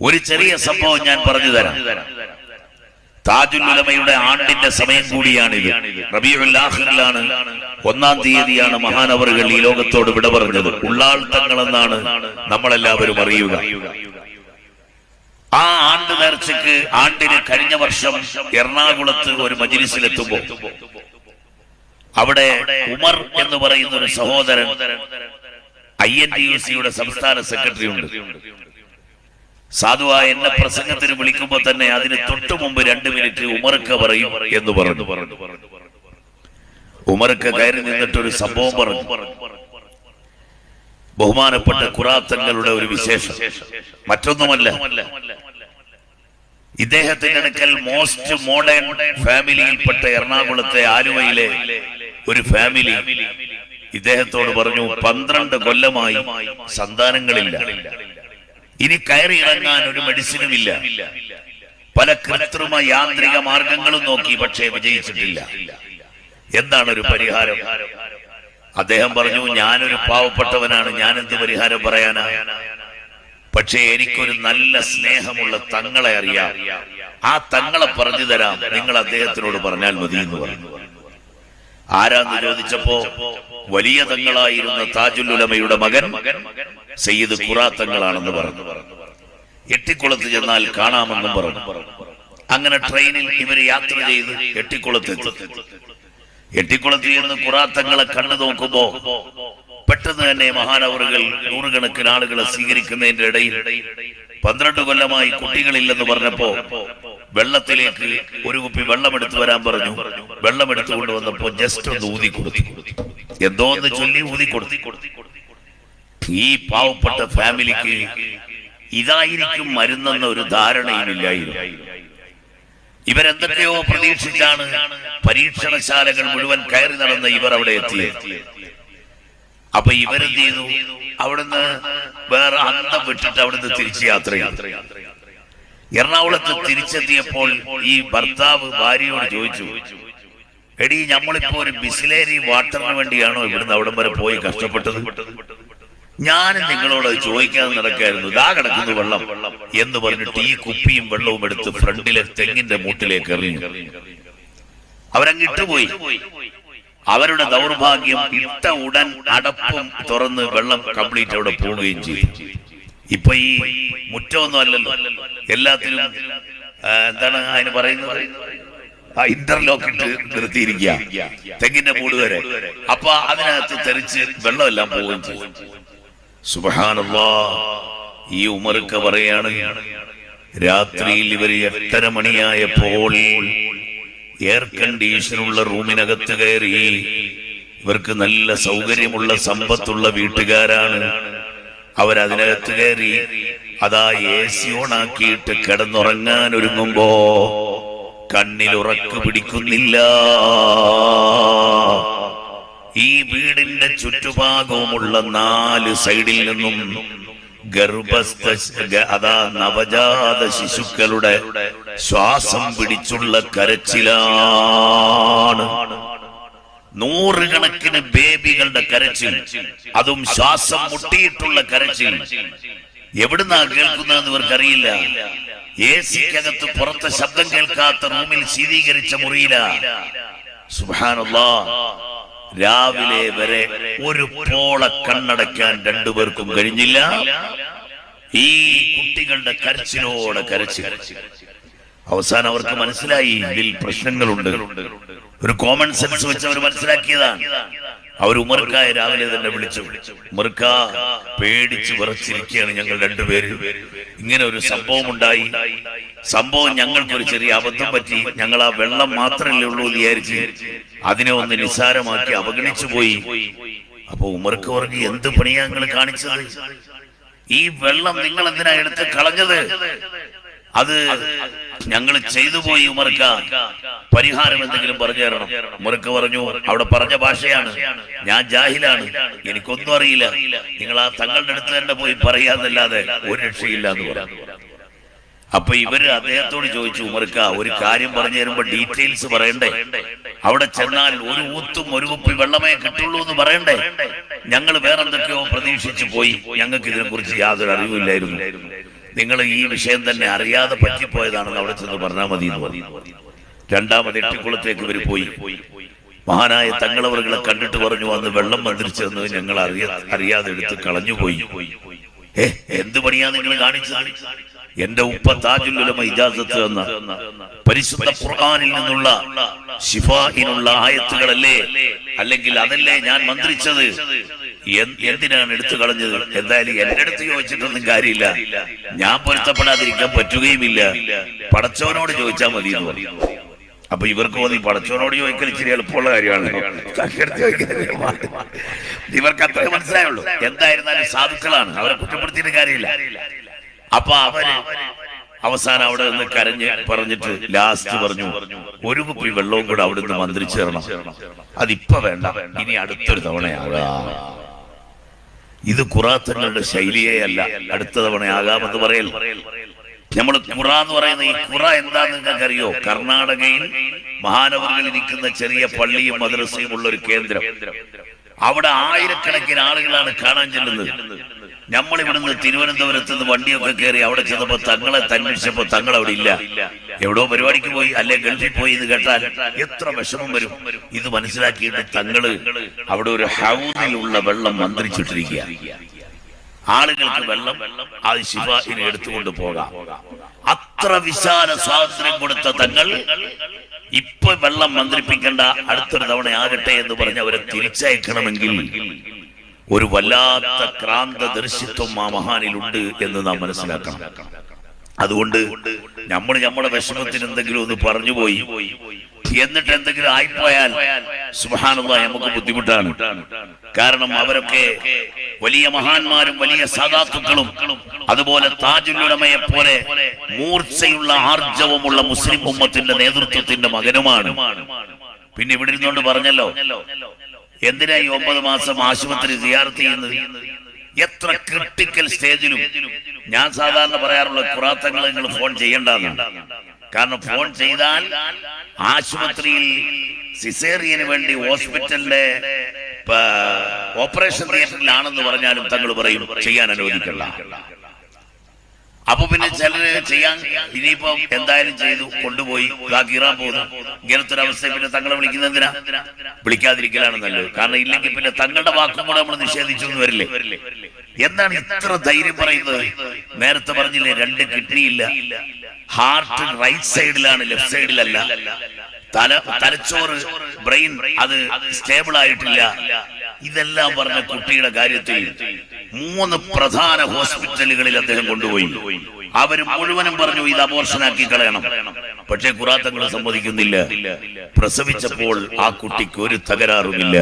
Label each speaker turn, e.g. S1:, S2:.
S1: ഒരു ചെറിയ സംഭവം ഞാൻ പറഞ്ഞു തരാം. താജുൽ ഉലമയുടെ ആണ്ടിന്റെ സമയം കൂടിയാണിത്. റബീഉൽ ആഖിറിലാണ്, 1-ാം തീയതിയാണ് മഹാനവറുകൾ ഈ ലോകത്തോട് വിട പറഞ്ഞത്. ഉള്ളാൾ തങ്ങളെന്നാണ് നമ്മളെല്ലാവരും അറിയുക. ആ ആണ്ട് നേർച്ചയ്ക്ക് ആണ്ടിന് കഴിഞ്ഞ വർഷം എറണാകുളത്ത് ഒരു മജ്‌ലിസിലെത്തുമ്പോൾ അവിടെ ഉമർ എന്ന് പറയുന്ന ഒരു സഹോദരൻ INTUC-യുടെ സംസ്ഥാന സെക്രട്ടറി ഉണ്ട്. സാധുവായ എന്നെ പ്രസംഗത്തിന് വിളിക്കുമ്പോൾ തന്നെ അതിന് തൊട്ടു മുമ്പ് 2 മിനിറ്റ് ഉമർക്ക് പറയും എന്ന് പറഞ്ഞു. ഉമർക്ക് കയറി നിന്നിട്ടൊരു സംഭവം പറഞ്ഞു. ബഹുമാനപ്പെട്ട ഖുറാത്തങ്ങളുടെ ഒരു വിശേഷം, മറ്റൊന്നുമല്ല. ഇദ്ദേഹത്തിന്റെ അടുക്കൽ മോസ്റ്റ് മോഡേൺ ഫാമിലിയിൽപ്പെട്ട എറണാകുളത്തെ ആലുവയിലെ ഒരു ഫാമിലി ഇദ്ദേഹത്തോട് പറഞ്ഞു, 12 കൊല്ലമായി സന്താനങ്ങളില്ല, ഇനി കയറി ഇറങ്ങാൻ ഒരു മെഡിസിനുമില്ല, പല കൃത്രിമ യാന്ത്രിക മാർഗങ്ങളും നോക്കി, പക്ഷേ വിജയിച്ചിട്ടില്ല. എന്താണ് ഒരു പരിഹാരം? അദ്ദേഹം പറഞ്ഞു, ഞാനൊരു പാവപ്പെട്ടവനാണ്, ഞാൻ എന്ത് പരിഹാരം പറയാനാ? പക്ഷേ എനിക്കൊരു നല്ല സ്നേഹമുള്ള തങ്ങളെ അറിയാം, ആ തങ്ങളെ പറഞ്ഞു തരാം, നിങ്ങൾ അദ്ദേഹത്തിനോട് പറഞ്ഞാൽ മതി എന്ന് പറഞ്ഞു. ആരാന്ന് ചോദിച്ചപ്പോ വലിയ തങ്ങളായിരുന്ന താജുൽ ഉലമയുടെ മകൻ സയ്യിദ് ഖുറാത്തങ്ങളാണെന്ന് പറഞ്ഞു. എട്ടിക്കുളത്ത് ചെന്നാൽ കാണാമെന്നും പറഞ്ഞു. അങ്ങനെ ട്രെയിനിൽ ഇവര് യാത്ര ചെയ്ത് എട്ടിക്കുളത്തെത്തി. എട്ടിക്കുളത്ത് ചെന്ന് ഖുറാത്തങ്ങളെ കണ്ടു നോക്കുമ്പോ പെട്ടെന്ന് തന്നെ മഹാനവറുകൾ നൂറുകണക്കിന് ആളുകളെ സ്വീകരിക്കുന്നതിന്റെ ഇടയിൽ 12 കൊല്ലമായി കുട്ടികളില്ലെന്ന് പറഞ്ഞപ്പോ വെള്ളത്തിലേക്ക് ഒരു കുപ്പി വെള്ളം എടുത്തു വരാൻ പറഞ്ഞു. വെള്ളം എടുത്തു കൊണ്ടുവന്നപ്പോ ജസ്റ്റ് ഒന്ന് ഊതി കൊടുത്തു, എന്തോന്ന് ചൊല്ലി ഊതി കൊടുത്തു. ഈ പാവപ്പെട്ട ഫാമിലിക്ക് ഇതായിരിക്കും മരുന്നെന്ന ഒരു ധാരണയുമില്ലായിരുന്നു. ഇവരെന്തൊക്കെയോ പ്രതീക്ഷിച്ചാണ് പരീക്ഷണശാലകൾ മുഴുവൻ കയറി നടന്ന ഇവർ അവിടെ എത്തിയത്. അപ്പൊ ഇവരെന്ത് ചെയ്തു? അവിടുന്ന് വേറെ അന്തം വിട്ടിട്ട് അവിടുന്ന് തിരിച്ച് യാത്ര ചെയ്തു. എറണാകുളത്ത് തിരിച്ചെത്തിയപ്പോൾ ഈ ഭർത്താവ് ഭാര്യയോട് ചോദിച്ചു, എടീ, നമ്മളിപ്പോ ഒരു ബിസ്ലേരി വാട്ടറിന് വേണ്ടിയാണോ ഇവിടുന്ന് അവിടം വരെ പോയി കഷ്ടപ്പെട്ടത്? ഞാൻ നിങ്ങളോട് ചോദിക്കാതെ നടക്കായിരുന്നു, ഇതാ കിടക്കുന്നു വെള്ളം എന്ന് പറഞ്ഞിട്ട് ഈ കുപ്പിയും വെള്ളവും എടുത്ത് ഫ്രണ്ടിലെ തെങ്ങിന്റെ മൂട്ടിലേക്ക് എറിഞ്ഞു. അവരങ്ങിട്ടുപോയി. അവരുടെ ദൗർഭാഗ്യം, ഇട്ട ഉടൻ അടപ്പും തുറന്ന് വെള്ളം കംപ്ലീറ്റ് അവിടെ പോവുകയും ചെയ്തു. ഇപ്പൊ ഈ മുറ്റമൊന്നും അല്ലല്ലോ, എല്ലാത്തിലും എന്താണ് അതിന് പറയുന്നത്, ഇന്റർലോക്ക് ഇട്ട് നിർത്തിയിരിക്കുക, തെങ്ങിന്റെ മൂട് വരെ. അപ്പൊ അതിനകത്ത് തെറിച്ച് വെള്ളമെല്ലാം പോവുകയും ചെയ്യും. സുബ്ഹാനല്ലാഹ്. ഈ ഉമർക്ക് പറയാണ്, രാത്രിയിൽ ഇവർ 8:30 മണിയായപ്പോൾ എയർ കണ്ടീഷനുള്ള റൂമിനകത്ത് കയറി. ഇവർക്ക് നല്ല സൗകര്യമുള്ള സമ്പത്തുള്ള വീട്ടുകാരാണ്. അവരതിനകത്ത് കയറി അതാ AC ഓണാക്കിയിട്ട് കിടന്നുറങ്ങാൻ ഒരുങ്ങുമ്പോ കണ്ണിൽ ഉറക്ക് പിടിക്കുന്നില്ല. ഈ വീടിന്റെ ചുറ്റുഭാഗവുമുള്ള 4 സൈഡിൽ നിന്നും ഗർഭസ്ഥ അതാ നവജാത ശിശുക്കളുടെ ശ്വാസം പിടിച്ചുള്ള കരച്ചിലാണ്. 100 കണക്കിന് ബേബികളുടെ കരച്ചിൽ, അതും ശ്വാസം മുട്ടിയിട്ടുള്ള കരച്ചിൽ. എവിടുന്നാ കേൾക്കുന്നതെന്ന് ഇവർക്കറിയില്ല. AC-ക്കകത്ത് പുറത്തെ ശബ്ദം കേൾക്കാത്ത റൂമിൽ ശീതീകരിച്ച മുറിയില. സുബ്ഹാനല്ലാഹ്. രാവിലെ വരെ ഒരു പോള കണ്ണടയ്ക്കാൻ 2 പേർക്കും കഴിഞ്ഞില്ല. ഈ കുട്ടികളുടെ കരച്ചിലോടെ കരച്ചിൽ. അവസാനം അവർക്ക് മനസ്സിലായി ഇതിൽ പ്രശ്നങ്ങളുണ്ട്. ഒരു കോമൺ സെൻസ് വെച്ച് അവർ മനസ്സിലാക്കിയതാണ്. അവർ ഉമർക്കായ രാവിലെ തന്നെ വിളിച്ചു. ഉമർക്ക, പേടിച്ച് വിറച്ചിരിക്കുകയാണ് ഞങ്ങൾ 2 പേര്. ഇങ്ങനെ ഒരു സംഭവം ഉണ്ടായി. സംഭവം ഞങ്ങൾക്കൊരു ചെറിയ അബദ്ധം പറ്റി. ഞങ്ങൾ ആ വെള്ളം മാത്രമല്ലേ ഉള്ളൂ എന്ന് വിചാരിച്ച് അതിനെ ഒന്ന് നിസ്സാരമാക്കി അവഗണിച്ചു പോയി. അപ്പൊ ഉമർക്ക് പറഞ്ഞു, എന്ത് പണിയാ നിങ്ങൾ കാണിച്ചത്? ഈ വെള്ളം നിങ്ങൾ എന്തിനാ എടുത്ത് കളഞ്ഞത്? അത് ഞങ്ങൾ ചെയ്തു പോയി ഉമർക്ക, പരിഹാരം എന്തെങ്കിലും പറഞ്ഞു തരണം. ഉമർക്ക് പറഞ്ഞു, അവിടെ പറഞ്ഞ ഭാഷയാണ്, ഞാൻ ജാഹിലാണ്, എനിക്കൊന്നും അറിയില്ല, നിങ്ങൾ ആ തങ്ങളുടെ അടുത്ത് തന്നെ പോയി പറയാന്നല്ലാതെ ഒരു രക്ഷയില്ല എന്ന് പറഞ്ഞു. അപ്പൊ ഇവര് അദ്ദേഹത്തോട് ചോദിച്ചു, ഉമർക്ക, ഒരു കാര്യം പറഞ്ഞു തരുമ്പോ ഡീറ്റെയിൽസ് പറയണ്ടേ? അവിടെ ചെന്നാൽ ഒരു ഊത്തും ഒരു കുപ്പി വെള്ളമേ കിട്ടുള്ളൂ എന്ന് പറയണ്ടേ? ഞങ്ങൾ വേറെന്തൊക്കെയോ പ്രതീക്ഷിച്ചു പോയി, ഞങ്ങൾക്ക് ഇതിനെ കുറിച്ച് യാതൊരു അറിവില്ലായിരുന്നു. നിങ്ങൾ ഈ വിഷയം തന്നെ അറിയാതെ പറ്റിപ്പോയതാണെന്ന് അവിടെ ചെന്ന് പറഞ്ഞാൽ മതി എന്ന് പറഞ്ഞു. രണ്ടാമത് എട്ടിക്കുളത്തേക്ക് ഇവർ പോയി. മഹാനായ തങ്ങളവറുകളെ കണ്ടിട്ട് പറഞ്ഞു, അന്ന് വെള്ളം മന്ത്രിച്ചെന്ന് ഞങ്ങൾ അറിയാതെ എടുത്ത് കളഞ്ഞുപോയി. എന്ത് പണിയാ നിങ്ങൾ കാണിച്ചത്? എന്റെ ഉപ്പ താജുൽ ഉലമ ഇജാസത്ത് എന്ന പരിശുദ്ധ ഖുർആനിൽ നിന്നുള്ള ശിഫാഇനുള്ള ആയത്തുകളല്ലേ, അല്ലെങ്കിൽ അതല്ലേ ഞാൻ മന്ത്രിച്ചത്? എന്തിനാണ് എടുത്തു കളഞ്ഞത്? എന്തായാലും എന്റെ അടുത്ത് ചോദിച്ചിട്ടൊന്നും കാര്യമില്ല, ഞാൻ പൊരുത്തപ്പെടാതിരിക്കാൻ പറ്റുകയുമില്ല, പടച്ചവനോട് ചോദിച്ചാൽ മതി എന്ന് പറയും. അപ്പൊ ഇവർക്ക് തോന്നി പടച്ചവനോട് ചോദിക്കൽ ഇച്ചിരി എളുപ്പമുള്ള കാര്യമാണ്, ഇവർക്ക് അത്രേ മനസ്സിലായുള്ളൂ. എന്തായിരുന്നാലും സാധുക്കളാണ്, അവരെ കുറ്റപ്പെടുത്തിയിട്ട് കാര്യമില്ല. അപ്പൊ അവര് അവസാനം അവിടെ നിന്ന് കരഞ്ഞ് പറഞ്ഞിട്ട് ലാസ്റ്റ് പറഞ്ഞു, ഒരു കുപ്പി വെള്ളവും കൂടെ അവിടെ നിന്ന് മന്ത്രിച്ചു തരണം, അതിപ്പോ വേണ്ട, ഇനി അടുത്തൊരു തവണയാകാം. ഇത് ഖുറാത്തങ്ങളുടെ ശൈലിയേ അല്ല, അടുത്ത തവണയാകാമെന്ന് പറയൽ. നമ്മൾ ഖുറ എന്ന് പറയുന്ന ഈ ഖുറ എന്താന്ന് നിങ്ങൾക്ക് അറിയോ? കർണാടകയിൽ മഹാനഗറിൽ ഇരിക്കുന്ന ചെറിയ പള്ളിയും മദ്രസയും ഉള്ള ഒരു കേന്ദ്രം. അവിടെ ആയിരക്കണക്കിന് ആളുകളാണ് കാണാൻ ചെല്ലുന്നത്. നമ്മൾ ഇവിടുന്ന് തിരുവനന്തപുരത്ത് നിന്ന് വണ്ടിയൊക്കെ കയറി അവിടെ ചെന്നപ്പോ തങ്ങളെ അന്വേഷിച്ചപ്പോ തങ്ങൾ അവിടെ ഇല്ല, എവിടോ പരിപാടിക്ക് പോയി, അല്ലെ ഗൾഫിൽ പോയി എന്ന് കേട്ടാൽ എത്ര വിഷമം വരും. ഇത് മനസ്സിലാക്കിയിട്ട് തങ്ങള് അവിടെ ഒരു ഹൗദിലുള്ള വെള്ളം മന്ത്രിച്ചിട്ടിരിക്കുക. ആളുകൾക്ക് വെള്ളം അത് ശിഫാഇനെ എടുത്തുകൊണ്ട് പോകാം. അത്ര വിശാല സ്വാതന്ത്ര്യം കൊടുത്ത തങ്ങൾ ഇപ്പൊ വെള്ളം മന്ത്രിപ്പിക്കേണ്ട, അടുത്തൊരു തവണ ആകട്ടെ എന്ന് പറഞ്ഞ് അവരെ തിരിച്ചയക്കണമെങ്കിൽ ഒരു വല്ലാത്ത ക്രാന്ത ദർശിത്വം ആ മഹാനിലുണ്ട് എന്ന് നാം മനസ്സിലാക്കണം. അതുകൊണ്ട് നമ്മുടെ വിഷമത്തിന് എന്തെങ്കിലും ഒന്ന് പറഞ്ഞുപോയി എന്നിട്ട് എന്തെങ്കിലും ആയിപ്പോയാൽ സുബ്ഹാനല്ലാഹ് നമുക്ക് ബുദ്ധിമുട്ടാണ്. കാരണം അവരൊക്കെ വലിയ മഹാന്മാരും വലിയ സാദാത്തുക്കളും അതുപോലെ താജുൽ ഉലമയെ പോലെ മൂർച്ചയുള്ള ആർജവമുള്ള മുസ്ലിം ഉമ്മത്തിന്റെ നേതൃത്വത്തിന്റെ മകനുമാണ്. പിന്നെ ഇവിടെ ഇരുന്നുകൊണ്ട് പറഞ്ഞല്ലോ, എന്തിനാ ഈ 9 മാസം ആശുപത്രി സിയാറത്ത് ചെയ്യുന്നത്? എത്ര ക്രിട്ടിക്കൽ സ്റ്റേജിലും ഞാൻ സാധാരണ പറയാറുള്ള ഖുറാത്തങ്ങൾ നിങ്ങൾ ഫോൺ ചെയ്യേണ്ടതാണ്. കാരണം ഫോൺ ചെയ്താൽ ആശുപത്രിയിൽ സിസേറിയന് വേണ്ടി ഹോസ്പിറ്റലിന്റെ ഓപ്പറേഷൻ തിയേറ്ററിലാണെന്ന് പറഞ്ഞാലും തങ്ങൾ പറയും ചെയ്യാൻ അനുവദിക്കില്ല. അപ്പൊ പിന്നെ ചിലര് ചെയ്യാൻ ഇനിയിപ്പോ എന്തായാലും ചെയ്തു കൊണ്ടുപോയി കീറാൻ പോകുന്നു. ഇങ്ങനത്തെ ഒരു അവസ്ഥ പിന്നെ തങ്ങളെ വിളിക്കുന്നതിനാ? വിളിക്കാതിരിക്കലാണ് നല്ലത്. കാരണം ഇല്ലെങ്കിൽ പിന്നെ തങ്ങളുടെ വാക്കും കൂടെ നമ്മൾ നിഷേധിച്ചു എന്ന് വരില്ലേ? എന്താണ് ഇത്ര ധൈര്യം പറയുന്നത്? നേരത്തെ പറഞ്ഞില്ലേ, 2 കിഡ്നിയില്ല, ഹാർട്ട് റൈറ്റ് സൈഡിലാണ്, ലെഫ്റ്റ് സൈഡിലല്ല. തലച്ചോറ് ബ്രെയിൻ അത് സ്റ്റേബിൾ ആയിട്ടില്ല. ഇതെല്ലാം പറഞ്ഞ കുട്ടിയുടെ കാര്യത്തിൽ 3 പ്രധാന ഹോസ്പിറ്റലുകളിൽ അദ്ദേഹം കൊണ്ടുപോയി. അവര് മുഴുവനും പറഞ്ഞു ഇത് അബോർഷനാക്കി കളയണം. പക്ഷേ ഖുറാത്തങ്ങൾ സമ്മതിക്കുന്നില്ല. പ്രസവിച്ചപ്പോൾ ആ കുട്ടിക്ക് ഒരു തകരാറുമില്ല.